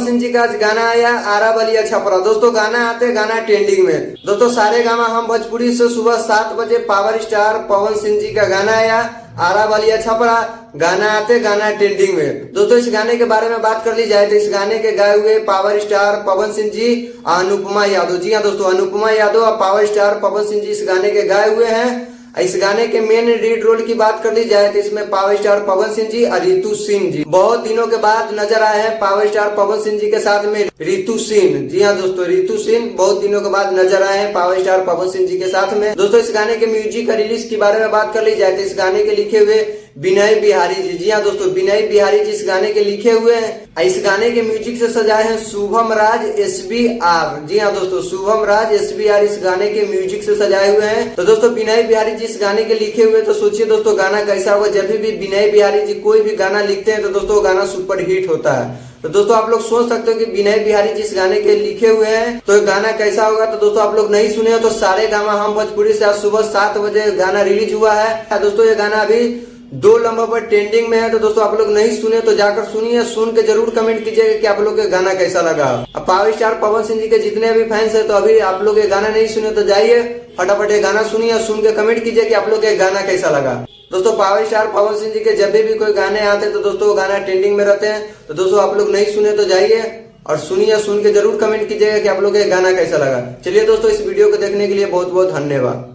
पवन सिंह जी का आज गाना आया आरा बलिया छपरा। दोस्तों गाना आते गाना ट्रेंडिंग में। दोस्तों सारे गामा हम भोजपुरी से सुबह 7 बजे पावर स्टार पवन सिंह जी का गाना आया आरा बलिया छपरा, गाना आते गाना ट्रेंडिंग में। दोस्तों इस गाने के बारे में बात कर ली जाए तो इस गाने के गाए हुए पावर स्टार पवन सिंह जी अनुपमा यादव। जी हाँ दोस्तों, अनुपमा यादव और पावर स्टार पवन सिंह जी इस गाने के गाए हुए हैं। इस गाने के मेन लीड रोल की बात कर ली जाए तो इसमें पावर स्टार पवन सिंह जी और रितु सिंह जी बहुत दिनों के बाद नजर आए हैं। पावर स्टार पवन सिंह जी के साथ में रितु सिंह, जी हाँ दोस्तों, रितु सिंह बहुत दिनों के बाद नजर आए हैं पावर स्टार पवन सिंह जी के साथ में। दोस्तों इस गाने के म्यूजिक का रिलीज के बारे में बात कर ली जाए तो इस गाने के लिखे हुए विनय बिहारी जी, जी हाँ दोस्तों, विनय बिहारी जी इस गाने के लिखे हुए हैं। इस गाने के म्यूजिक से सजाए हैं शुभम राज SBR। जी हाँ दोस्तों, शुभम राज SBR इस गाने के म्यूजिक से सजाए हुए हैं। तो दोस्तों विनय बिहारी जी इस गाने के लिखे हुए, तो सोचिए दोस्तों गाना कैसा होगा। जब भी विनय बिहारी जी कोई भी गाना लिखते हैं तो दोस्तों गाना सुपर हिट होता है। तो दोस्तों आप लोग सोच सकते हो कि विनय बिहारी जी इस गाने के लिखे हुए हैं तो गाना कैसा होगा। तो दोस्तों आप लोग नहीं सुने हो तो सारे गामा हम भोजपुरी से आज सुबह 7 बजे गाना रिलीज हुआ है। दोस्तों ये गाना अभी 2 नंबर पर ट्रेंडिंग में है। तो दोस्तों आप लोग नहीं सुने तो जाकर सुनिए, सुन के जरूर कमेंट कीजिएगा कि आप लोग के गाना कैसा लगा। अब पावर स्टार पवन सिंह जी के जितने भी फैंस है तो अभी आप लोग ये गाना नहीं सुने तो जाइए फटाफट ये गाना सुनिए, सुन के कमेंट कीजिए कि आप लोग के गाना कैसा लगा। दोस्तों पावर स्टार पवन सिंह जी के जब भी कोई गाने आते हैं तो दोस्तों गाना ट्रेंडिंग में रहते हैं। तो दोस्तों आप लोग नहीं सुने तो जाइए और सुनिए, सुन के जरूर कमेंट कीजिएगा कि आप लोग के गाना कैसा लगा। चलिए दोस्तों इस वीडियो को देखने के लिए बहुत बहुत धन्यवाद।